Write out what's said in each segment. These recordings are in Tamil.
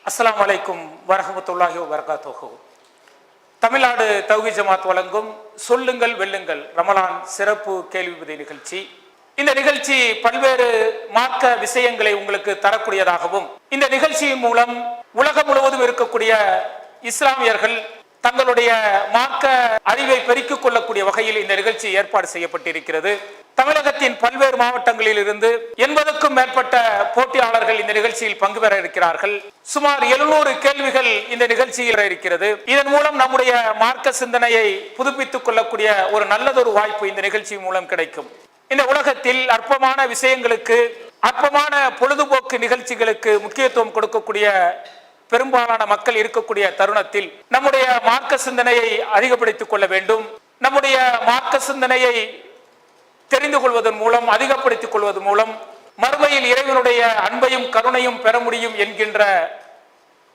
அஸ்ஸலாமு அலைக்கும் வரஹ்மத்துல்லாஹி வபரகாத்துஹு. தமிழ்நாடு தௌஹீத் ஜமாத் வழங்கும் சொல்லுங்கள் வெல்லுங்கள் ரமலான் சிறப்பு கேள்வி பதில் நிகழ்ச்சி. இந்த நிகழ்ச்சி பல்வேறு மார்க்க விஷயங்களை உங்களுக்கு தரக்கூடியதாகவும், இந்த நிகழ்ச்சியின் மூலம் உலகம் முழுவதும் இருக்கக்கூடிய இஸ்லாமியர்கள் தங்களுடைய மார்க்க அறிவை பெருக்கிக் கொள்ளக்கூடிய வகையில் இந்த நிகழ்ச்சி ஏற்பாடு செய்யப்பட்டிருக்கிறது. தமிழகத்தின் பல்வேறு மாவட்டங்களில் இருந்து 80க்கும் மேற்பட்ட போட்டியாளர்கள் இந்த நிகழ்ச்சியில் பங்கு பெற இருக்கிறார்கள். சுமார் 700 கேள்விகள் இந்த நிகழ்ச்சியில் இருக்கிறது. இதன் மூலம் நம்முடைய மார்க்க சிந்தனையை புதுப்பித்துக் கொள்ளக்கூடிய ஒரு நல்லதொரு வாய்ப்பு இந்த நிகழ்ச்சி மூலம் கிடைக்கும். இந்த உலகத்தில் அற்பமான விஷயங்களுக்கு, அற்பமான பொழுதுபோக்கு நிகழ்ச்சிகளுக்கு முக்கியத்துவம் கொடுக்கக்கூடிய பெரும்பாலான மக்கள் இருக்கக்கூடிய தருணத்தில் நம்முடைய மார்க்க சிந்தனையை அதிகப்படுத்திக் கொள்ள வேண்டும். நம்முடைய மார்க்க சிந்தனையை தெரிந்து கொள்வதன் மூலம், அதிகப்படுத்திக் கொள்வதன் மூலம் மறுமையில் இறைவனுடைய அன்பையும் கருணையும் பெற முடியும் என்கின்ற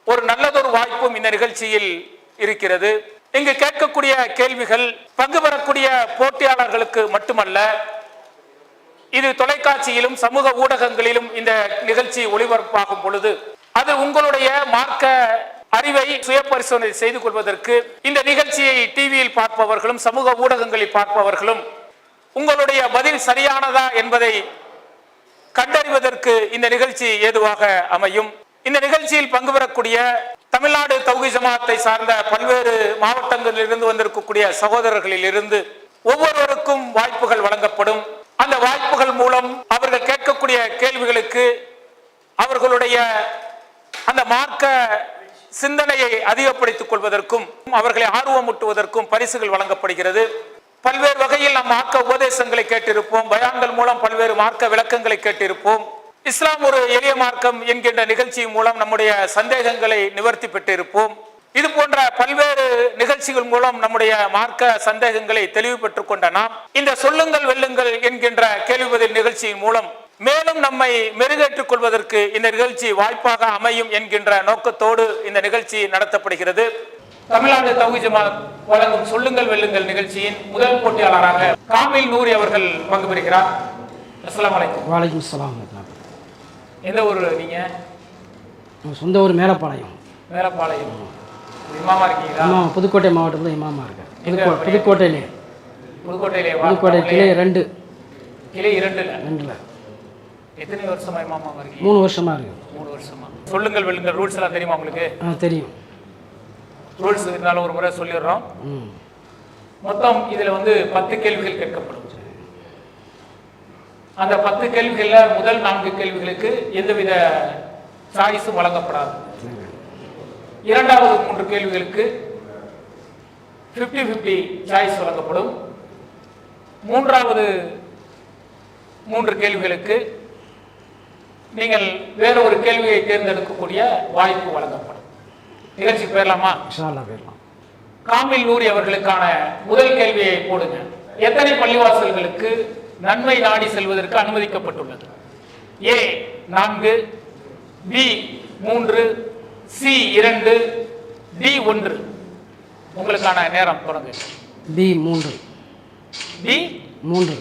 ஒரு நல்லதொரு வாய்ப்பும் இந்த நிகழ்ச்சியில் இருக்கிறது. இங்கு கேட்கக்கூடிய கேள்விகள் பங்கு பெறக்கூடிய போட்டியாளர்களுக்கு மட்டுமல்ல, இது தொலைக்காட்சியிலும் சமூக ஊடகங்களிலும் இந்த நிகழ்ச்சி ஒளிபரப்பாகும் பொழுது அது உங்களுடைய மார்க்க அறிவை சுய பரிசோதனை செய்து கொள்வதற்கு இந்த நிகழ்ச்சியை டிவியில் பார்ப்பவர்களும் சமூக ஊடகங்களில் பார்ப்பவர்களும் உங்களுடைய பதில் சரியானதா என்பதை கண்டறிவதற்கு இந்த நிகழ்ச்சி ஏதுவாக அமையும். இந்த நிகழ்ச்சியில் பங்கு பெறக்கூடிய தமிழ்நாடு தௌஹீத் ஜமாத்தை சார்ந்த பல்வேறு மாவட்டங்களில் இருந்து வந்திருக்கக்கூடிய சகோதரர்களில் இருந்து ஒவ்வொருவருக்கும் வாய்ப்புகள் வழங்கப்படும். அந்த வாய்ப்புகள் மூலம் அவர்கள் கேட்கக்கூடிய கேள்விகளுக்கு அவர்களுடைய அந்த மார்க்க சிந்தனையை அதிகப்படுத்திக் கொள்வதற்கும் அவர்களை ஆர்வமூட்டுவதற்கும் பரிசுகள் வழங்கப்படுகிறது. பல்வேறு வகையில் நம் மார்க்க உபதேசங்களை கேட்டிருப்போம். பயான்கள் மூலம் பல்வேறு மார்க்க விளக்கங்களை கேட்டிருப்போம். இஸ்லாம் ஒரு எளிய மார்க்கம் என்கின்ற நிகழ்ச்சி மூலம் நம்முடைய சந்தேகங்களை நிவர்த்தி பெற்றிருப்போம். இது போன்ற பல்வேறு நிகழ்ச்சிகள் மூலம் நம்முடைய மார்க்க சந்தேகங்களை தெளிவு பெற்றுக் கொண்ட நாம் இந்த சொல்லுங்கள் வெல்லுங்கள் என்கின்ற கேள்வி பதில் நிகழ்ச்சியின் மூலம் மேலும் நம்மை மெருகேற்றுக் கொள்வதற்கு இந்த நிகழ்ச்சி வாய்ப்பாக அமையும் என்கின்ற நோக்கத்தோடு இந்த நிகழ்ச்சி நடத்தப்படுகிறது. தமிழ்நாடு தௌஹீத் ஜமாத் வழங்கும் சொல்லுங்கள் வெல்லுங்கள் நிகழ்ச்சியின் முதல் போட்டியாளராக காமில் நூரி அவர்கள் பங்கு பெறுகிறார். அஸ்ஸலாமு அலைக்கும். வலைக்கும் சலாம். எந்த ஊர் நீங்க? சொந்த ஊர் மேலப்பாளையம். மேலப்பாளையம். இமாமா இருக்கீங்களா? ஆமாம், புதுக்கோட்டை மாவட்டத்தில் இமாமா இருக்கேன். புதுக்கோட்டையிலே. புதுக்கோட்டை கிளை 2. கிளை 2ல. எத்தனை வருஷமா இமாமா இருக்கீங்க? 3 வருஷமா இருக்கு. 3 வருஷமா. சொல்லுங்கள் வெல்லுங்கள் ரூல்ஸ் எல்லாம் தெரியுமா உங்களுக்கு? தெரியும். ரூல்ஸ் இருந்தாலும் ஒரு முறை சொல்லிடுறோம். மொத்தம் இதுல 10 கேள்விகள் கேட்கப்படும். அந்த 10 கேள்விகள்ல முதல் 4 கேள்விகளுக்கு எந்தவித சாய்ஸும் வழங்கப்படாது. இரண்டாவது 3 கேள்விகளுக்கு 50-50 சாய்ஸ் வழங்கப்படும். மூன்றாவது 3 கேள்விகளுக்கு நீங்கள் வேற ஒரு கேள்வியை தேர்ந்தெடுக்கக்கூடிய வாய்ப்பு வழங்கப்படும். நிகழ்ச்சிக்கு போயிடலாமா? காமில் நூரி அவர்களுக்கான முதல் கேள்வியை போடுங்க. எத்தனை பள்ளிவாசல்களுக்கு நன்மை நாடி செல்வதற்கு அனுமதிக்கப்பட்டுள்ளது? A 4, B 3, C 2, D 1. உங்களுக்கான நேரம் தொடங்கு. B 3. B 3.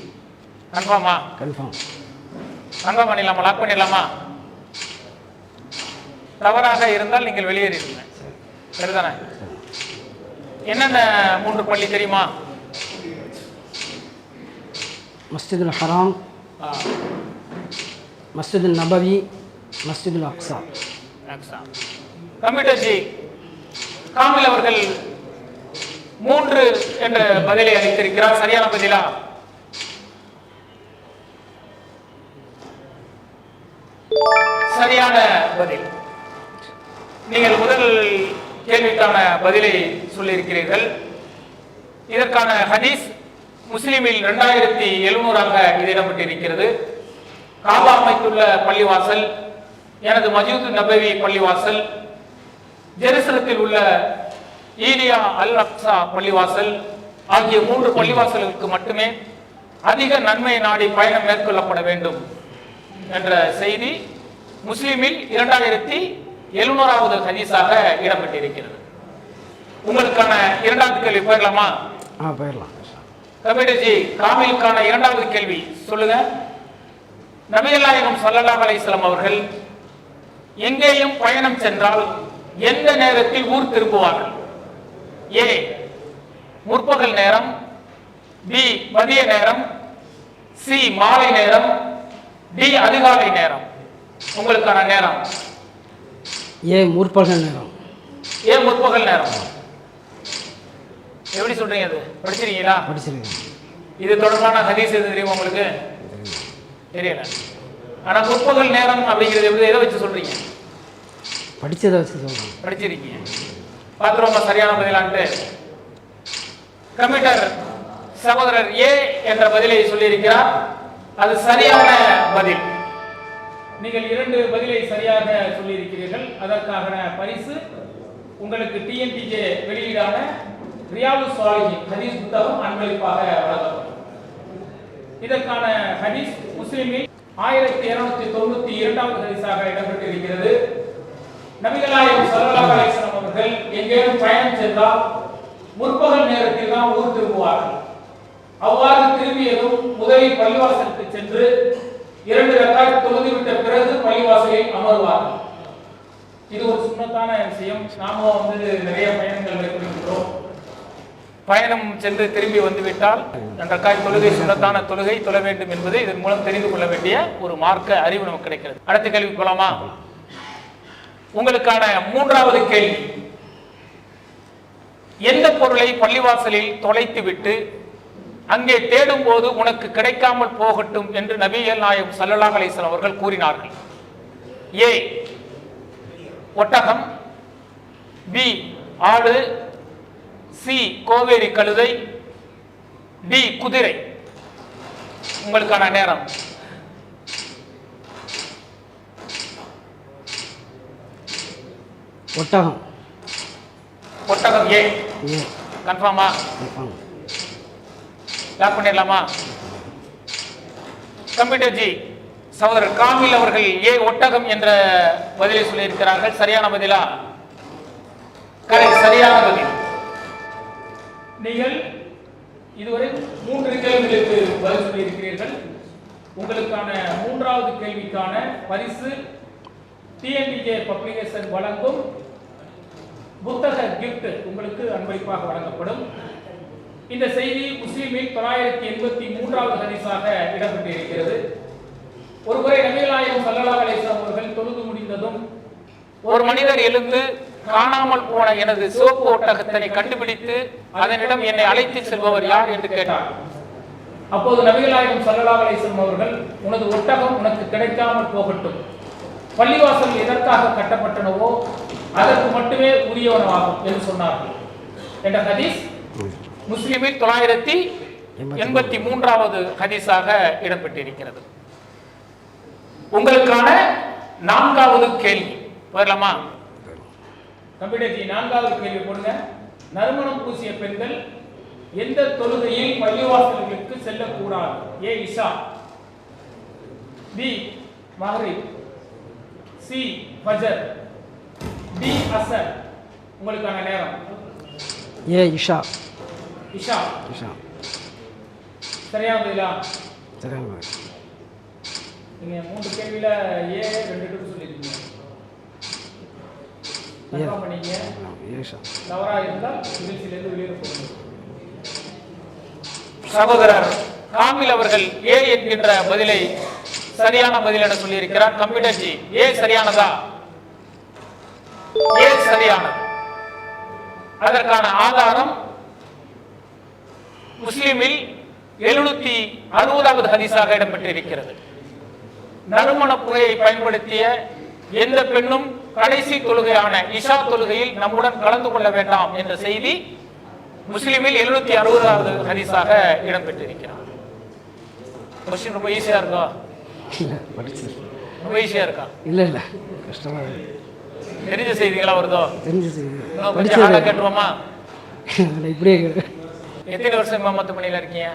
கன்ஃபார்மா? கன்ஃபார்ம். கன்ஃபார்ம் பண்ணிடலாமா? லாக் பண்ணிடலாமா? தவறாக இருந்தால் நீங்கள் வெளியேறிடுங்க. சரிதானே? என்னென்ன 3 பள்ளி தெரியுமா? மஸ்ஜிதுல் ஹராம், மஸ்ஜிதுல் நபவி, மஸ்ஜிதுல் அக்ஸா. கம்ப்யூட்டர் ஜி காமில் அவர்கள் 3 என்ற பதிலை அளித்திருக்கிறார். சரியான பதிலா? சரியான பதில். நீங்கள் முதல் கேள்விக்கான பதிலை சொல்லியிருக்கிறீர்கள். இதற்கான ஹதீஸ் முஸ்லிமில் 2700ஆக இது இடம்பெற்றிருக்கிறது. காபா அமைத்துள்ள பள்ளிவாசல், எனது மஸ்ஜித் நபவி பள்ளிவாசல், ஜெருசலத்தில் உள்ள ஈரியா அல் அக்ஸா பள்ளிவாசல் ஆகிய 3 பள்ளிவாசல்களுக்கு மட்டுமே அதிக நன்மை நாடி பயணம் மேற்கொள்ளப்பட வேண்டும் என்ற செய்தி முஸ்லிமில் 2700வது ஹதீஸாக இடம்பெற்றிருக்கிறது. உங்களுக்கான இரண்டாவது கேள்வி போயிடலாமா? போயிடலாம். கம்ப்யூட்டர் ஜி காமிலுக்கான இரண்டாவது கேள்வி சொல்லுங்க. நபிகள் நாயகம் ஸல்லல்லாஹு அலைஹி வஸல்லம் அவர்கள் எங்கேயும் பயணம் சென்றால் எந்த நேரத்தில் ஊர் திரும்புவார்கள்? ஏ முற்பகல் நேரம், பி மதிய நேரம், சி மாலை நேரம், டி அதிகாலை நேரம். உங்களுக்கான நேரம் ஏ முற்பகல் நேரம். ஏ முற்பகல் நேரம். எப்படி சொல்றீங்க? அது படிச்சிருக்கீங்களா? படிச்சிருக்கேன். இது தொடர்பான ஹதீஸ் எது தெரியுமா உங்களுக்கு? தெரியல. ஆனா முற்பகல் நேரம் அப்படிங்கிறது எப்படி, எதை வச்சு சொல்றீங்க? படிச்சதை வச்சு சொல்றேன். படிச்சிருக்கீங்க. பாத்திரமா சரியான பதிலான்ட்டு கம்ப்யூட்டர் சகோதரர் ஏ என்ற பதிலை சொல்லியிருக்கிறார். அது சரியான பதில். நீங்கள் 2 பதிலை சரியாக சொல்லியிருக்கிறீர்கள். அதற்கான பரிசு உங்களுக்கு டிஎன்டிஜே வெளியீடான ரியாலு சாலிஹின் ஹதீஸ் புத்தகம் அன்பளிப்பாக வழங்கப்படும். இதற்கான ஹதீஸ் முஸ்லிமில் 1292வது ஹதீஸாக இடம்பெற்றிருக்கிறது. நபிகள் நாயகம் ஸல்லல்லாஹு அலைஹி வஸல்லம் அவர்கள் எங்கேயும் பயணம் சென்றால் முற்பகல் நேரத்தில் தான் ஊர் திரும்புவார்கள். அவ்வாறு திரும்பியதும் முதலில் பள்ளிவாசலுக்கு சென்று 2 ரக்காத் தொழுதுவிட்ட பிறகு பள்ளிவாசலில் அமர்வார்கள். இது ஒரு சுன்னத்தான விஷயம். நாம நிறைய பயணங்கள் மேற்கொள்கிறோம். பயணம் சென்று திரும்பி வந்துவிட்டால் 2 ரக்காத் தொழுகை சுன்னத்தான தொழுகை தொழ வேண்டும் என்பது இதன் மூலம் தெரிந்து கொள்ள வேண்டிய ஒரு மார்க்க அறிவு நமக்கு கிடைக்கிறது. அடுத்த கேள்வி போலாமா? உங்களுக்கான 3வது கேள்வி. எந்த பொருளை பள்ளிவாசலில் தொலைத்துவிட்டு அங்கே தேடும் போது உனக்கு கிடைக்காமல் போகட்டும் என்று நபிகள் நாயகம் ஸல்லல்லாஹு அலைஹி வஸல்லம் அவர்கள் கூறினார்கள்? ஏ ஒட்டகம், பி ஆடு, சி கோவேரி கழுதை, டி குதிரை. உங்களுக்கான நேரம் ஒட்டகம். ஒட்டகம் ஏ. கன்ஃபார்மா? லாக் பண்ணிடலாமா? கம்ப்யூட்டர் ஜி சகோதரர் காமில் அவர்கள் ஏ ஒட்டகம் என்ற பதிலை சொல்லியிருக்கிறார்கள். சரியான பதிலா? கரெக்ட், சரியான பதில். நீங்கள் இதுவரை 3 கேள்விகளுக்கு பதில் சொல்லியிருக்கிறீர்கள். உங்களுக்கான 3வது கேள்விக்கான பரிசு டிஎன்டிஜே பப்ளிகேஷன் வழங்கும் புத்தக கிஃப்ட் உங்களுக்கு அன்பளிப்பாக வழங்கப்படும். இந்த செய்தி முஸ்லிமில் 983வது ஹதீஸாக இடம்பெற்றிருக்கிறது. ஒருமுறை நபிகள் நாயகம் ஸல்லல்லாஹு அலைஹி வஸல்லம் அவர்கள் தொழுது முடிந்ததும் ஒரு மனிதர் எழுந்து காணாமல் போன எனது சிவப்பு ஒட்டகத்தினை கண்டுபிடித்து அதனிடம் என்னை அழைத்து செல்பவர் யார் என்று கேட்டார். அப்போது நபிகள் நாயகம் ஸல்லல்லாஹு அலைஹி வஸல்லம் அவர்கள், உனது ஒட்டகம் உனக்கு கிடைக்காமல் போகட்டும், பள்ளிவாசல் எதற்காக கட்டப்பட்டனவோ அதற்கு மட்டுமே உரியவனவாகும் என்று சொன்னார்கள் என்ற ஹதீஸ் முஸ்லிமில் 983வது ஹதீஸாக இடம்பெற்றிருக்கிறது. உங்களுக்கான 4வது கேள்வி வரலாமா? கம்ப்யூட்டர் ஜி 4வது கேள்வி போடுங்க. நறுமணம் பூசிய பெண்கள் எந்த தொழுகையில் பள்ளிவாசல்களுக்கு செல்லக்கூடாது? ஏ இஷா, பி மஹ்ரிப், சி ஃபஜர், டி அஸர். உங்களுக்கான நேரம் ஏ இஷா. இஷா. இஷா சரியான பதிலா? சரியான பதில். நீங்க 3 கேள்வியில ஏ 2 க்கு சொல்லிருக்கீங்க. கன்ஃபார்ம் பண்ணீங்க. இஷா. தவறா இருந்தால் நிகழ்ச்சியில இருந்து வெளியே போங்க. சகோதரர் காமில் அவர்கள் ஏ என்கின்ற பதிலை சரியான பதில் என சொல்லி இருக்கிறார். கம்ப்யூட்டர் ஜி ஏ சரியானதா? ஏ சரியானது. அதற்கான ஆதாரம் முஸ்லிமில் 760வது ஹதீஸாக இடம்பெற்றிருக்கிறது. நறுமண புகையை பயன்படுத்திய எந்த பெண்ணும் கடைசி தொழுகையான இஷா தொழுகையில் நம்முடன் கலந்து கொள்ள வேண்டாம் என்ற செய்தி முஸ்லிமில் 760வது ஹதீஸாக இடம்பெற்றிருக்கிறது. கொஸ்டின் ரொம்ப ஈஸியா இருக்கா? ரொம்ப ஈஸியா இருக்கா? இல்ல இல்ல, கஷ்டமா இருக்கு. தெரிஞ்ச செய்திகளா வருதோ? தெரிஞ்ச செய்தி. படிச்சத கேட்டுருவோமா? இப்படியே கேட்க. எத்தனை வருஷம் இமாமத்து பணியில இருக்கீங்க?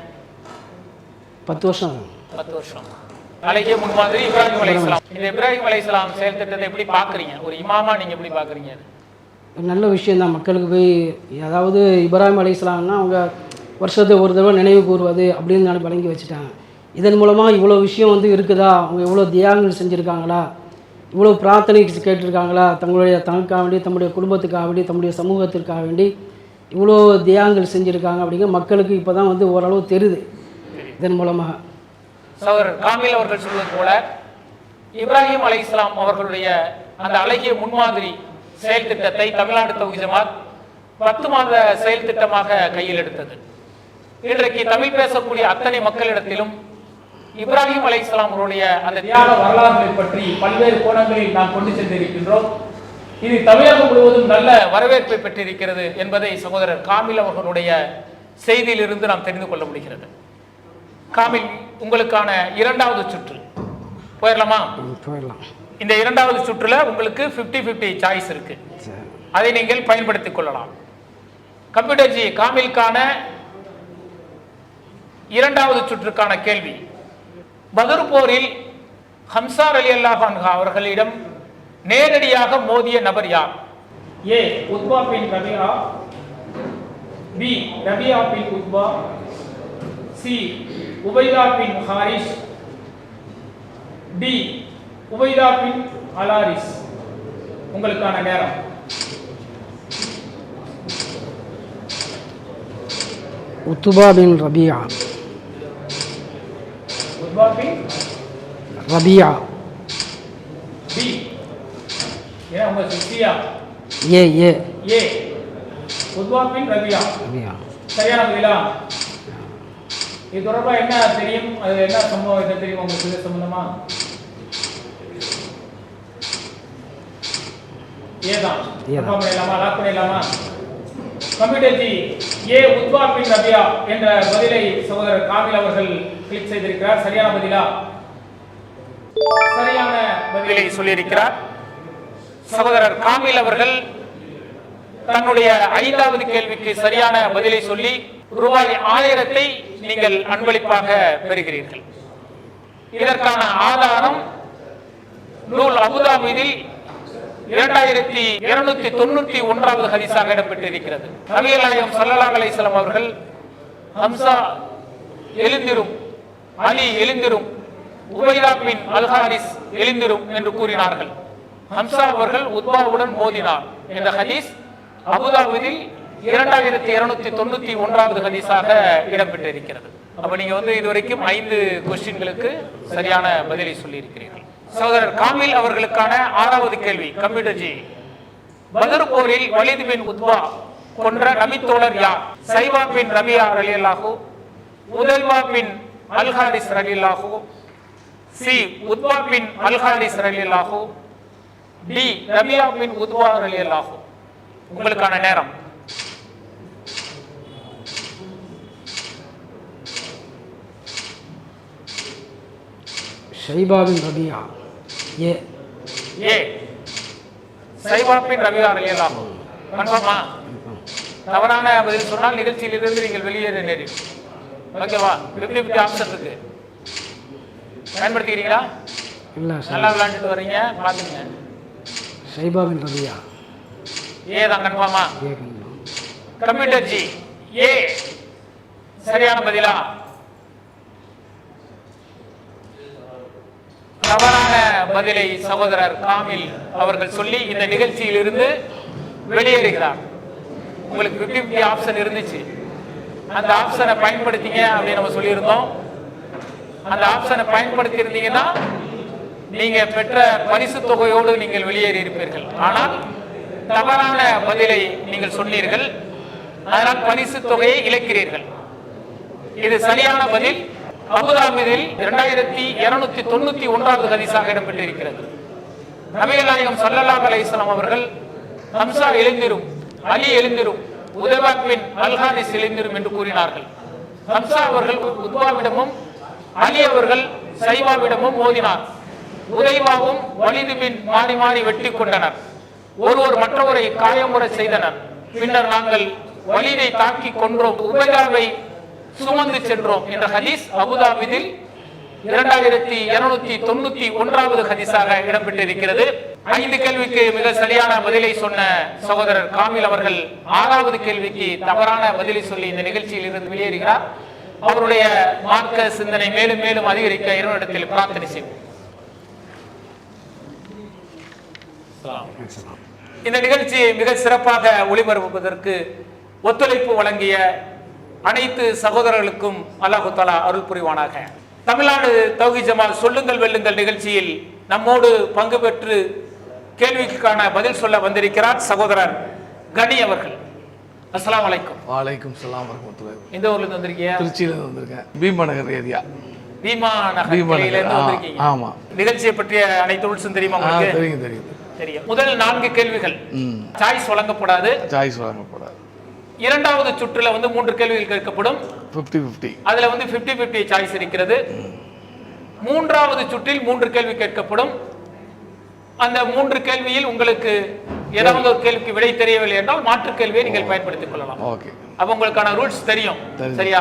10 வருஷம். 10 வருஷம். நாளைக்கே முன்மாதிரி இப்ராஹிம் அலைஹிஸ்ஸலாம். இந்த இப்ராஹிம் அலைஹிஸ்ஸலாம் செயல் திட்டத்தை எப்படி பாக்குறீங்க? ஒரு இமாமா நீங்க எப்படி பாக்குறீங்க? நல்ல விஷயம் தான். மக்களுக்கு போய், அதாவது இப்ராஹிம் அலைஹிஸ்ஸலாம்னா அவங்க வருஷத்துக்கு ஒரு தடவை நினைவு கூறுவது அப்படின்னு வழங்கி வச்சுட்டாங்க. இதன் மூலமாக இவ்வளோ விஷயம் இருக்குதா, அவங்க எவ்வளோ தியாகங்கள் செஞ்சுருக்காங்களா, இவ்வளோ பிரார்த்தனை கேட்டிருக்காங்களா, தனக்காக வேண்டி, தம்முடைய குடும்பத்துக்காக வேண்டி, தம்முடைய சமூகத்திற்காக வேண்டி இவ்வளோ தியாகங்கள் செஞ்சுருக்காங்க அப்படிங்கிற மக்களுக்கு இப்போ தான் வந்து ஓரளவு தெரியுது இதன் மூலமாக. சகோதரர் காமில் அவர்கள் சொல்வது போல இப்ராஹிம் அலைஹிஸ்ஸலாம் அவர்களுடைய அந்த அழகிய முன்மாதிரி செயல் திட்டத்தை தமிழ்நாடு தௌஹீத் ஜமாத் 10 மாத செயல் திட்டமாக கையில் எடுத்தது. இன்றைக்கு தமிழ் பேசக்கூடிய அத்தனை மக்களிடத்திலும் இப்ராஹிம் அலைஹிஸ்ஸலாம் அவருடைய அந்த தியாக வரலாறுகளை பற்றி பல்வேறு கோணங்களில் நாம் கொண்டு சென்றிருக்கின்றோம். இது தமிழகம் முழுவதும் நல்ல வரவேற்பை பெற்றிருக்கிறது என்பதை சகோதரர் காமில் அவர்களுடைய செய்தியிலிருந்து நாம் தெரிந்து கொள்ள முடிகிறது. காமில், உங்களுக்கான 2வது சுற்று போயிடலாமா? போயிடலாம். இந்த 2வது சுற்றுல உங்களுக்கு 50-50 சாய்ஸ் இருக்கு, அதை நீங்கள் பயன்படுத்திக் கொள்ளலாம். கம்ப்யூட்டர் ஜி, காமிலுக்கான 2வது சுற்றுக்கான கேள்வி, பத்ர் போரில் ஹம்சா ரலியல்லாஹு அன்ஹு அவர்களிடம் நேரடியாக மோதிய நபர் யார்? ஏ உத்பா பின் ரபியா, பி ரபியா பின் Utba, C Ubaida bin Harith, D Ubaida பின் அலாரிஸ். உங்களுக்கான நேரம். உத்பா பின் ரபியா. உத்பா பின் ரபியா. பி, ஏன் உங்க சியா? ஏ ஏ ஏ உத்பா பின் ரபியா. ரபியா சரியான பதிலா? இது தொடர்பாக என்ன தெரியும்? அது என்ன சம்பவம் என்ன தெரியும் உங்களுக்கு இது சம்பந்தமா? ஏதான் கன்ஃபார்ம் பண்ணிடலாமா? லாக் பண்ணிடலாமா? கம்ப்யூட்டர் ஜி, ஏ உத்பா பின் ரபியா என்ற பதிலை சகோதரர் காமில் அவர்கள் கிளிக் செய்திருக்கிறார். சரியான பதிலா? சரியான பதிலை சொல்லியிருக்கிறார். சகோதரர் காமில் அவர்கள் தன்னுடைய 5வது கேள்விக்கு சரியான பதிலை சொல்லி ரூபாய் 1000 நீங்கள் அன்பளிப்பாக பெறுகிறீர்கள். இதற்கான ஆதாரம் நூல் அபுதாபியில் 2291வது ஹதீஸாக இடம்பெற்றிருக்கிறது. நபிகள் நாயகம் ஸல்லல்லாஹு அலைஹி வஸல்லம் அவர்கள் ஹம்சா எழுந்திரும், அலி எழுந்திரும், உபைதா பின் அல் ஹாரிஸ் எழுந்திரும் என்று கூறினார்கள். ஹம்சா அவர்கள் உத்பாவுடன் மோதினார் என்ற ஹதீஸ் அபுதாபியில் 2291வது ஹதீஸாக இடம்பெற்றிருக்கிறது. அப்ப நீங்க இதுவரைக்கும் 5 கொஸ்டின்களுக்கு சரியான பதிலை சொல்லி இருக்கிறீர்கள். சகோதரர் காமில் அவர்களுக்கான 6வது கேள்வி, கம்ப்யூட்டர் ஜி, பத்ர் போரில் வலித் பின் உத்பா கொன்ற நபித்தோழர் யார்? சைபா பின் ரபியா ரலியல்லாஹு, உதைபா பின் அல் ஹாரிஸ் ரலியல்லாஹு, சி உத்பா பின் அல் ஹாரிஸ் ரலியல்லாஹு, டி ரபியா பின் உத்பா ரலியல்லாஹு. உங்களுக்கான நேரம். ஷைபா பின் ரபியா. ஏ ஏ சைபா பின் ரபியா ரலியல்லாஹு. கன்ஃபார்மா? தவறான பதில் சொன்னால் நிகழ்ச்சியிலிருந்து நீங்கள் வெளியேற நேரிடும். ஓகேவா? 50-50 ஆப்ஷன் இருக்கு, பயன்படுத்திக்கிறீங்களா? இல்லை, நல்லா விளையாண்டுட்டு வரீங்க, பாத்துங்க. ஷைபா பின் ரபியா. ஏ தான் கன்ஃபார்மா? ஏ கன்ஃபார்ம். கம்ப்யூட்டர் ஜி, ஏ சரியான பதிலா? தவறான பதிலை சகோதரர் காமில் அவர்கள் சொல்லி இந்த நிகழ்ச்சியில் இருந்து வெளியேறுகிறார். உங்களுக்கு 50-50 ஆப்ஷன் இருந்துச்சு, அந்த ஆப்ஷனை பயன்படுத்திங்க அப்படின்னு நம்ம சொல்லியிருந்தோம். அந்த ஆப்ஷனை பயன்படுத்தி இருந்தீங்கன்னா நீங்க பெற்ற பரிசு தொகையோடு நீங்கள் வெளியேறி இருப்பீர்கள். ஆனால் தவறான பதிலை நீங்கள் சொன்னீர்கள், அதனால் பரிசு தொகையை இழக்கிறீர்கள். இது சரியான பதில். அபுதாபியில் 2291வது ஹதீஸாக இடம்பெற்றிருக்கிறது. நபிகள் நாயகம் ஸல்லல்லாஹு அலைஹி வஸல்லம் அவர்கள் ஹம்சா எழுந்திரும், அலி எழுந்திரும், உதைபா பின் அல் ஹாரிஸ் எழுந்திரும் என்று கூறினார்கள். ஹம்சா அவர்கள் உத்பாவிடமும் அலி அவர்கள் சைபாவிடமும் மோதினார். உதைபாவும் வலிது பின் மாறி மாறி வெட்டி கொண்டனர். ஒருவர் மற்றவரை காயமுற செய்தனர். பின்னர் நாங்கள் வலிதை தாக்கி கொன்றோம், உபைதாவை சுமந்து சென்றோம் என்ற ஹதீஸ் அபுதாபியில் 2291வது ஹதீஸாக இடம்பெற்றிருக்கிறது. 5 கேள்விக்கு மிக சரியான பதிலை சொன்ன சகோதரர் காமில் அவர்கள் 6வது கேள்விக்கு தவறான பதிலை சொல்லி இந்த நிகழ்ச்சியில் இருந்து வெளியேறுகிறார். அவருடைய மார்க்க சிந்தனை மேலும் மேலும் அதிகரிக்க இறைவனிடத்தில் பிரார்த்தனை செய்வோம். இந்த நிகழ்ச்சியை மிக சிறப்பாக ஒளிபரப்புவதற்கு ஒத்துழைப்பு வழங்கிய அனைத்து சகோதரர்களுக்கும் அல்லாஹு தஆலா அருள் புரிவானாக. தமிழ்நாடு தௌஹீத் ஜமாத் சொல்லுங்கள் வெல்லுங்கள் நிகழ்ச்சியில் நம்மோடு பங்கு பெற்று கேள்விக்கான பதில் சொல்ல வந்திருக்கிறார் சகோதரர் கனி அவர்கள். அஸ்ஸலாமு அலைக்கும். வலைக்கும் சலாம் வரஹ்மத்துல்லாஹி. எந்த ஊர்ல இருந்து வந்திருக்கீங்க? திருச்சியில இருந்து வந்திருக்கேன். பீமா நகர் ஏரியா. பீமா நகர்ல இருந்து வந்திருக்கீங்க. ஆமா. நிகழ்ச்சியை பற்றிய அனைத்து ரூல்ஸும் தெரியுமா உங்களுக்கு? தெரியும். தெரியும். முதல் 4 கேள்விகள் சாய்ஸ் வழங்கப்படாது. இரண்டாவது சுற்றுல 3 கேள்விகள் கேட்கப்படும். 50-50. அதுல 50-50 சாய்ஸ் இருக்கிறது. மூன்றாவது சுற்றில் 3 கேள்வி கேட்கப்படும். அந்த 3 கேள்வியில் உங்களுக்கு ஏதாவது ஒரு கேள்விக்கு விடை தெரியவில்லை என்றால் மாற்று கேள்வியை நீங்கள் பயன்படுத்திக் கொள்ளலாம். ஓகே. அப்ப உங்களுக்கான ரூல்ஸ் தெரியும். சரியா?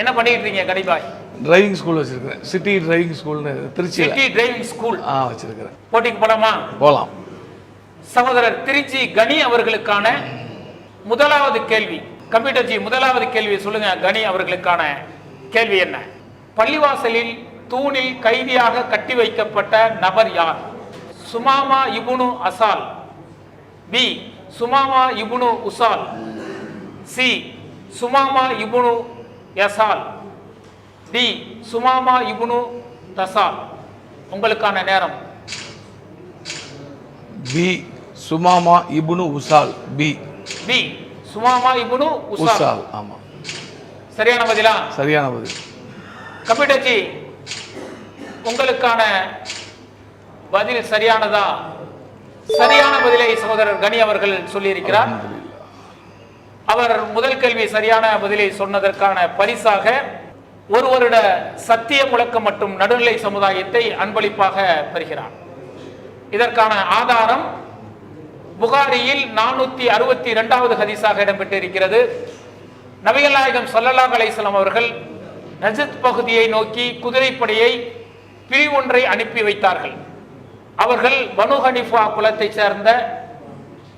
என்ன பண்ணிட்டு இருக்கீங்க கனிபாய்? டிரைவிங் ஸ்கூல் வச்சிருக்கேன். சிட்டி டிரைவிங் ஸ்கூல்னு திருச்சியில. சிட்டி டிரைவிங் ஸ்கூல் வச்சிருக்கேன். போட்டிக்கு போலாமா? போலாம். சகோதரர் திருச்சி கனி அவர்களுக்கான முதலாவது கேள்வி. கம்ப்யூட்டர் ஜி, முதலாவது கேள்வி சொல்லுங்க. கனி அவர்களுக்கான கேள்வி என்ன? பள்ளிவாசலில் தூணில் கைதியாக கட்டி வைக்கப்பட்ட நபர் யார்? சுமாமா இப்னு அசால், பி சுமாமா இப்னு உசால், சி சுமாமா இப்னு யசால், டி சுமாமா இப்னு தசால். உங்களுக்கான நேரம். பி சுமாமா இப்னு உசால். பி சுமாமா இப்னு உசால். ஆமா. சரியான பதிலா? சரியான பதில். கம்ப்யூட்டர் ஜி, உங்களுக்கான பதில் சரியானதா? சரியான பதிலை சகோதரர் கனி அவர்கள் சொல்லியிருக்கிறார். அவர் முதல் கேள்வி சரியான பதிலை சொன்னதற்கான பரிசாக 1 வருட சத்திய முழக்கம் மற்றும் நடுநிலை சமுதாயத்தை அன்பளிப்பாக பெறுகிறார். இதற்கான ஆதாரம் புகாரியில் 462வது ஹதீஸாக இடம்பெற்றிருக்கிறது. நபிகள் நாயகம் ஸல்லல்லாஹு அலைஹி வஸல்லம் அவர்கள் நஜத் பகுதியை நோக்கி குதிரைப்படையை பிரிவொன்றை அனுப்பி வைத்தார்கள். அவர்கள் பனு ஹனிஃபா குலத்தைச் சேர்ந்த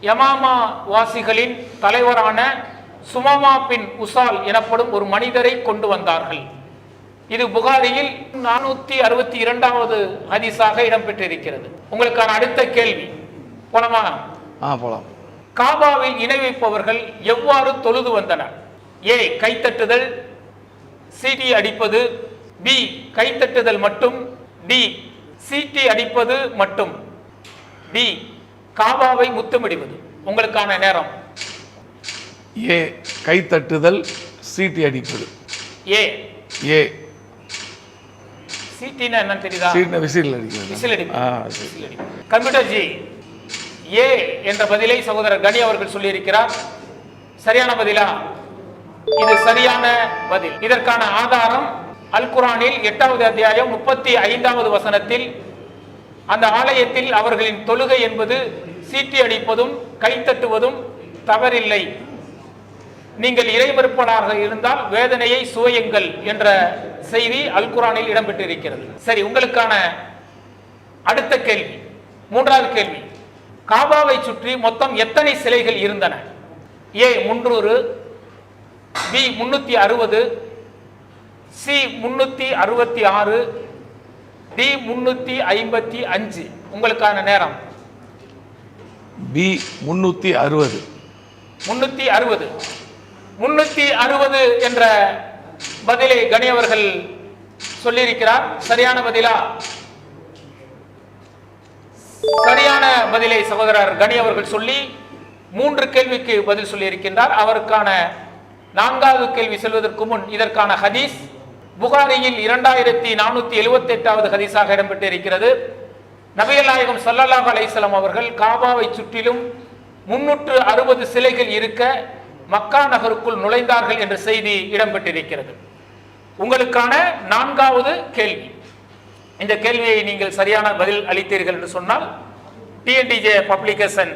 யமாமா வாசிகளின் தலைவரான சுமாமா பின் உசால் எனப்படும் ஒரு மனிதரை கொண்டு வந்தார்கள். இது புகாரியில் 462வது ஹதீஸாக இடம்பெற்றிருக்கிறது. உங்களுக்கான அடுத்த கேள்வி போலாமா? போலாம். காபாவில் இணை வைப்பவர்கள் எவ்வாறு தொழுது வந்தனர்? ஏ கைத்தட்டுதல், சீட்டி அடிப்பது, பி கைத்தட்டுதல் மட்டும், டி சீட்டி அடிப்பது மட்டும், டி காபாவை முத்தமிடுவது. உங்களுக்கான நேரம். ஏ கைத்தட்டுதல், சீட்டி அடிப்பது. ஏ சீட்டினா என்னன்னு தெரியுதா? விசில் அடிப்பது. கம்ப்யூட்டர் ஜி, ஏ என்ற பதிலை சகோதரர் கனி அவர்கள் சொல்லியிருக்கிறார். சரியான பதிலா? இது சரியான பதில். இதற்கான ஆதாரம் அல் குர்ஆனில் 8வது அத்தியாயம் 35வது வசனத்தில், அந்த ஆலயத்தில் அவர்களின் தொழுகை என்பது சீட்டி அடிப்பதும் கைத்தட்டுவதும் தவறில்லை, நீங்கள் இறைமறுப்பாளராக இருந்தால் வேதனையை சுவையுங்கள் என்ற செய்தி அல் குர்ஆனில் இடம்பெற்றிருக்கிறது. சரி, உங்களுக்கான அடுத்த கேள்வி, மூன்றாவது கேள்வி. காபாவை சுற்றி மொத்தம் எத்தனை சிலைகள் இருந்தன? ஏ 300, பி 360, சி 366, டி 355. உங்களுக்கான நேரம். பி 360. 360 என்ற பதிலை கனி அவர்கள் சொல்லியிருக்கிறார். சரியான பதிலா? சரியான பதிலை சகோதரர் கனி அவர்கள் சொல்லி 3 கேள்விக்கு பதில் சொல்லியிருக்கின்றார். அவருக்கான 4வது கேள்வி செல்வதற்கு முன் இதற்கான ஹதீஸ் புகாரியில் 2478வது ஹதீஸாக இடம்பெற்றிருக்கிறது. நபிகள் நாயகம் ஸல்லல்லாஹு அலைஹி வஸல்லம் அவர்கள் காபாவை சுற்றிலும் 360 சிலைகள் இருக்க மக்கா நகருக்குள் நுழைந்தார்கள் என்ற செய்தி இடம்பெற்றிருக்கிறது. உங்களுக்கான 4வது கேள்வி. இந்த கேள்வியை நீங்கள் சரியான பதில் அளித்தீர்கள் என்று சொன்னால் டிஎன்டிஜே பப்ளிகேஷன்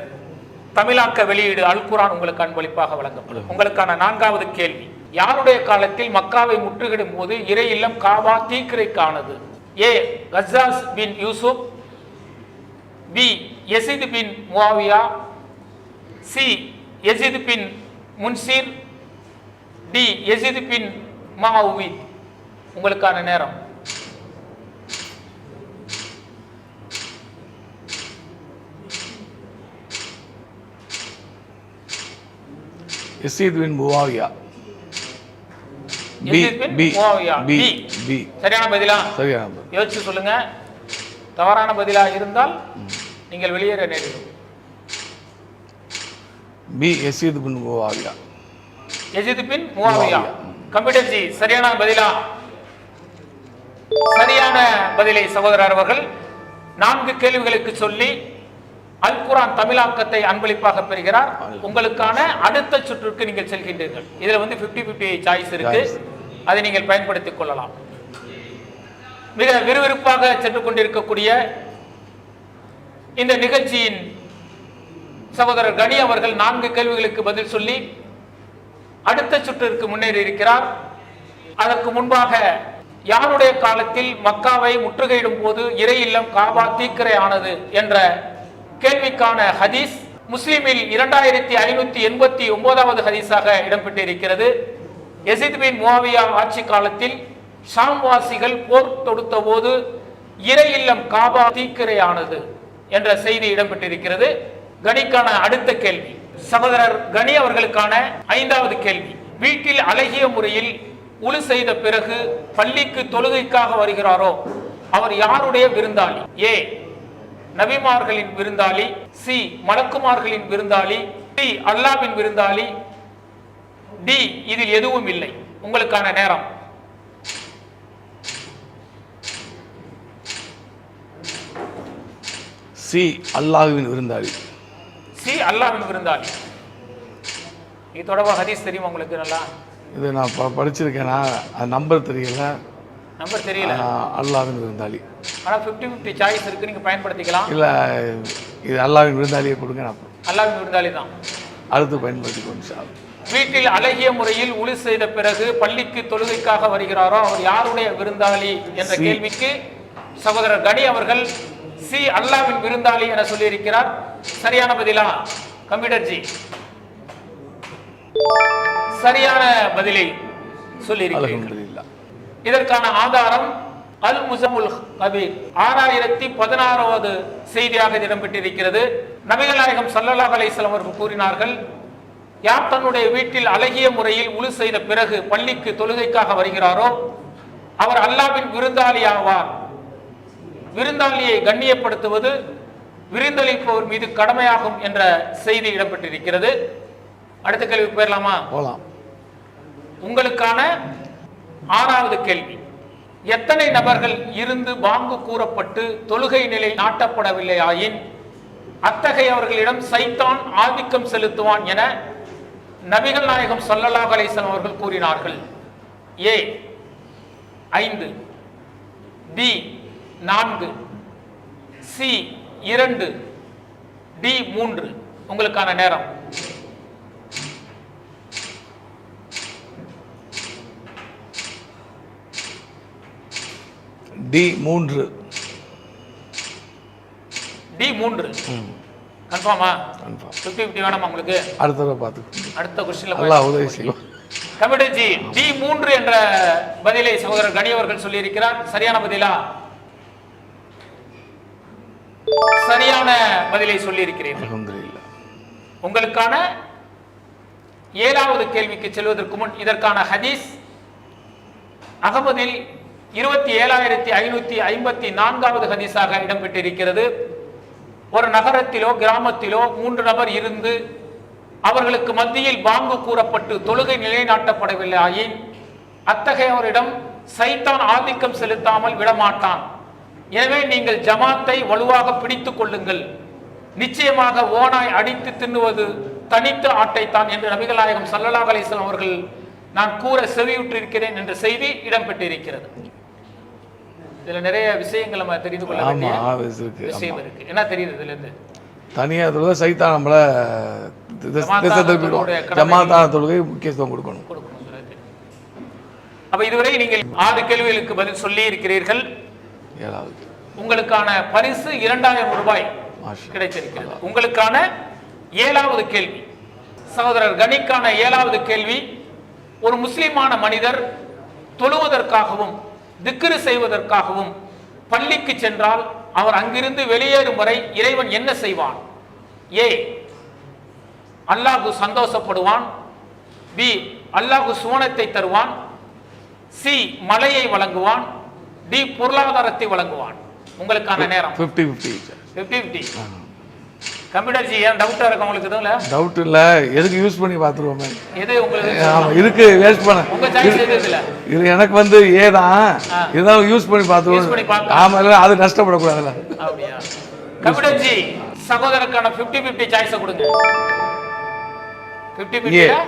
தமிழாக்க வெளியீடு அல் குர்ஆன் உங்களுக்கு அன்பளிப்பாக வழங்கப்படும். உங்களுக்கான 4வது கேள்வி. யாருடைய காலத்தில் மக்காவை முற்றுகையிடும் போது இறை இல்லம் காபா தீக்கிரைக்கானது? A Kassas bin Yusuf, B Yazid bin Muawiya, C Yazid bin Munzir, D Yazid bin Mavith. உங்களுக்கான நேரம். Yazid bin Muawiya. B Yazid bin B Muawiya. B B. B சரியான பதிலா? சரியான பதில். யோசிச்சு சொல்லுங்க. தவறான பதிலா இருந்தால் நீங்கள் வெளியேற நேரிடும். B Yazid bin Muawiya. Yazid bin Muawiya. Computer ji சரியான பதிலா? சரியான பதிலை சகோதரர் அவர்கள் 4 கேள்விகளுக்கு சொல்லி அல் குர்ஆன் தமிழாக்கத்தை அன்பளிப்பாக பெறுகிறார். உங்களுக்கான அடுத்த சுற்றுக்கு நீங்கள் செல்கின்றீர்கள். இதுல 50-50 சாய்ஸ் இருக்கு, அதை நீங்கள் பயன்படுத்திக் கொள்ளலாம். மிக விறுவிறுப்பாக சென்று கொண்டிருக்கக்கூடிய இந்த நிகழ்ச்சியின் சகோதரர் கனி அவர்கள் 4 கேள்விகளுக்கு பதில் சொல்லி அடுத்த சுற்றிற்கு முன்னேறி இருக்கிறார். அதற்கு முன்பாக யாருடைய காலத்தில் மக்காவை முற்றுகையிடும் போது இறை இல்லம் காபா தீக்கிரை ஆனது என்ற கேள்விக்கான ஹதீஸ் முஸ்லிமில் 2589வது ஹதீஸாக இடம்பெற்றிருக்கிறது. யஸீத் பின் முஆவியா ஆட்சி காலத்தில் ஷாம் வாசிகள் போர் தொடுத்த போது இறை இல்லம் காபா தீக்கிரை ஆனது என்ற செய்தி இடம்பெற்றிருக்கிறது. கனிக்கான அடுத்த கேள்வி சகோதரர் கனி அவர்களுக்கான 5வது கேள்வி. வீட்டில் அழகிய முறையில் உழு செய்த பிறகு பள்ளிக்கு தொழுகைக்காக வருகிறாரோ அவர் யாருடைய விருந்தாளி? ஏ நபிமார்களின் விருந்தாளி, சி மலக்குமார்களின் விருந்தாளி, டி அல்லாஹ்வின் விருந்தாளி, டி இதில் எதுவும் இல்லை. உங்களுக்கான நேரம். சி அல்லாஹ்வின் விருந்தாளி. சி அல்லாஹ்வின் விருந்தாளி. இது தொடர்பாக ஹதீஸ் தெரியுமா உங்களுக்கு? நல்லா இது நான் படிச்சிருக்கேனா, அது நம்பர் தெரியல. நம்பர் தெரியல. அல்லாஹ்வின் விருந்தாளி. ஆனால் 50-50 சாய்ஸ் இருக்கு, நீங்க பயன்படுத்திக்கலாம். இல்லை, இது அல்லாஹ்வின் விருந்தாளியை கொடுங்க. நான் அல்லாஹ்வின் விருந்தாளி தான் அடுத்து பயன்படுத்திக்கொண்டு. வீட்டில் அழகிய முறையில் உழு செய்த பிறகு பள்ளிக்கு தொழுகைக்காக வருகிறாரோ அவர் யாருடைய விருந்தாளி என்ற கேள்விக்கு சகோதரர் கனி அவர்கள் சி அல்லாஹ்வின் விருந்தாளி என சொல்லியிருக்கிறார். சரியான பதிலா கம்ப்யூட்டர் ஜி? சரியான பதிலை சொல்லியிருக்கிறார். இதற்கான ஆதாரம் அல் முஸம்முல் கபீர் 6016வது செய்தியாக இடம்பெற்றிருக்கிறது. நபிகள் நாயகம் ஸல்லல்லாஹு அலைஹி வஸல்லம் அவர்கள் கூறினார்கள், யார் தன்னுடைய வீட்டில் அழகிய முறையில் உழு செய்த பிறகு பள்ளிக்கு தொழுகைக்காக வருகிறாரோ அவர் அல்லாஹ்வின் விருந்தாளி ஆவார். விருந்தாளியை கண்ணியப்படுத்துவது விருந்தளிப்பவர் மீது கடமையாகும் என்ற செய்தி இடம்பெற்றிருக்கிறது. அடுத்த கேள்வி போயிடலாமா? போலாம். உங்களுக்கான 6வது கேள்வி. எத்தனை நபர்கள் இருந்து பாங்கு கூறப்பட்டு தொழுகை நிலை நாட்டப்படவில்லை ஆயின் அத்தகையவர்களிடம் சைத்தான் ஆதிக்கம் செலுத்துவான் என நபிகள் நாயகம் ஸல்லல்லாஹு அலைஹி வஸல்லம் அவர்கள் கூறினார்கள்? ஏ 5, பி 4, சி 2, டி 3. உங்களுக்கான நேரம். டி 3. டி 3 கன்ஃபார்மா? கன்ஃபார்ம். 50-50 வேணாமா உங்களுக்கு? அடுத்த தடவை பார்த்துக்கோங்க. அடுத்த கொஸ்டின்ல அல்லாஹ் உதவி செய்வோம். கம்ப்யூட்டர் ஜி டி 3 என்ற பதிலை சகோதரர் கனி அவர்கள் சொல்லியிருக்கிறார். சரியான பதிலா? சரியான பதிலை சொல்லியிருக்கிறீர்கள். அல்ஹம்துலில்லாஹ். உங்களுக்கான 7வது கேள்விக்கு செல்வதற்கு முன் இதற்கான ஹதீஸ் அகமதில் 27554வது ஹதீஸாக இடம்பெற்றிருக்கிறது. ஒரு நகரத்திலோ கிராமத்திலோ 3 நபர் இருந்து அவர்களுக்கு மத்தியில் பாங்கு கூறப்பட்டு தொழுகை நிலைநாட்டப்படவில்லை ஆயின் அத்தகையவரிடம் சைத்தான் ஆதிக்கம் செலுத்தாமல் விடமாட்டான். எனவே நீங்கள் ஜமாத்தை வலுவாக பிடித்துக் கொள்ளுங்கள். நிச்சயமாக ஓனாய் அடித்து தின்னுவது தனித்த ஆட்டைத்தான் என்று நபிகள் நாயகம் ஸல்லல்லாஹு அலைஹி வஸல்லம் அவர்கள் நான் கூற செவியுற்றிருக்கிறேன் என்ற செய்தி இடம்பெற்றிருக்கிறது. இதுல நிறைய விஷயங்கள் நம்ம தெரிந்து கொள்ள வேண்டிய விஷயம் இருக்கு. என்ன தெரியுது இதுல இருந்து? தனியா தொழுகை சைத்தான் நம்மள ஜமாத்தான தொழுகை முக்கியத்துவம் கொடுக்கணும். அப்ப இதுவரை நீங்கள் 6 கேள்விகளுக்கு பதில் சொல்லி இருக்கிறீர்கள். 7வது உங்களுக்கான பரிசு 2000 ரூபாய் கிடைத்திருக்கிறது. உங்களுக்கான 7வது கேள்வி சகோதரர் கனிக்கான 7வது கேள்வி. ஒரு முஸ்லிமான மனிதர் தொழுவதற்காகவும் திக்ரு செய்வதற்காகவும் பள்ளிக்கு சென்றால் அவர் அங்கிருந்து வெளியேறும் வரை இறைவன் என்ன செய்வான்? ஏ அல்லாஹ் சந்தோஷப்படுவான், பி அல்லாஹ் சுவனத்தை தருவான், சி மலையை வழங்குவான், டி பொருளாதாரத்தை வழங்குவான். உங்களுக்கான நேரம் 50-50. கம்ப்யூட்டர் ஜி ஏன் டவுட்டா இருக்கு உங்களுக்கு? இதுல டவுட் இல்ல, எதுக்கு யூஸ் பண்ணி பார்த்துருவோமே. எது உங்களுக்கு? ஆமா, இதுக்கு வேஸ்ட் பண்ண. உங்க சாய்ஸ் எது இதுல? இது எனக்கு வந்து ஏ தான், இருந்தாலும் யூஸ் பண்ணி பார்த்துருவோம். ஆமா, இல்ல அது நஷ்டப்படக்கூடாதுல்ல. அப்படியா? கம்ப்யூட்டர் ஜி சகோதரருக்கான 50-50 சாய்ஸை கொடுங்க. 50-50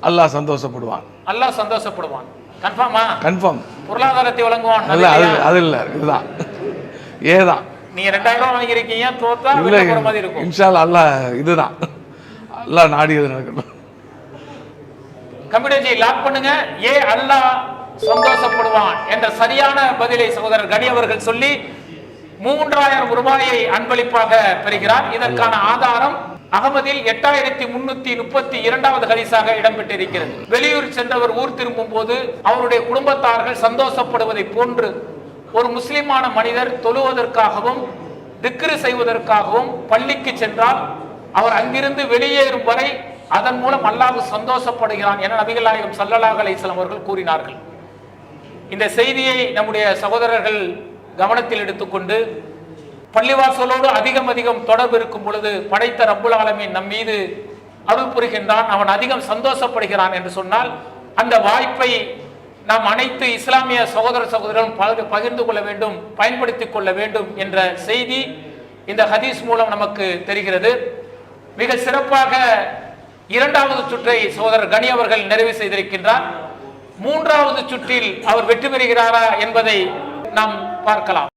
அல்லாஹ் சந்தோஷப்படுவான். அல்லாஹ் சந்தோஷப்படுவான். கன்ஃபார்மா? கன்ஃபார்ம். பொருளாதாரத்தை வழங்குவான். இல்ல அது இல்ல, இதுதான் ஏ தான். நீங்க 2000 வாங்கியிருக்கீங்க, தோத்தா இல்ல வெளிய போற மாதிரி இருக்கும். இன்ஷா அல்லாஹ் இதுதான், அல்லாஹ் நாடியது நடக்கணும். கம்ப்யூட்டர் ஜி லாக் பண்ணுங்க. ஏ அல்லாஹ் சந்தோஷப்படுவான் என்ற சரியான பதிலை சகோதரர் கனி அவர்கள் சொல்லி 3000 ரூபாயை அன்பளிப்பாக பெறுகிறார். இதற்கான ஆதாரம் அகமதில் 8332வது ஹதீஸாக இடம்பெற்றிருக்கிறது. வெளியூர் சென்றவர் ஊர் திரும்பும் போது அவருடைய குடும்பத்தார்கள் சந்தோஷப்படுவதை போன்று ஒரு முஸ்லிமான மனிதர் தொழுவதற்காகவும் திக்ரு செய்வதற்காகவும் பள்ளிக்கு சென்றால் அவர் அங்கிருந்து வெளியேறும் வரை அதன் மூலம் அல்லாஹ் சந்தோஷப்படுகிறான் என நபிகள் நாயகம் ஸல்லல்லாஹு அலைஹி வஸல்லம் அவர்கள் கூறினார்கள். இந்த செய்தியை நம்முடைய சகோதரர்கள் கவனத்தில் எடுத்துக்கொண்டு பள்ளிவாசலோடு அதிகம் தொடர்பு இருக்கும் பொழுது படைத்த ரப்புல் ஆலமீன் நம் மீது அருள் புரிகின்றான், அவன் அதிகம் சந்தோஷப்படுகிறான் என்று சொன்னால் அந்த வாய்ப்பை நாம் அனைத்து இஸ்லாமிய சகோதரர்களும் பகிர்ந்து கொள்ள வேண்டும், பயன்படுத்திக் கொள்ள வேண்டும் என்ற செய்தி இந்த ஹதீஸ் மூலம் நமக்கு தெரிகிறது. மிக சிறப்பாக 2வது சுற்றை சகோதரர் கனி அவர்கள் நிறைவு செய்திருக்கின்றார். 3வது சுற்றில் அவர் வெற்றி பெறுகிறாரா என்பதை நாம் பார்க்கலாம்.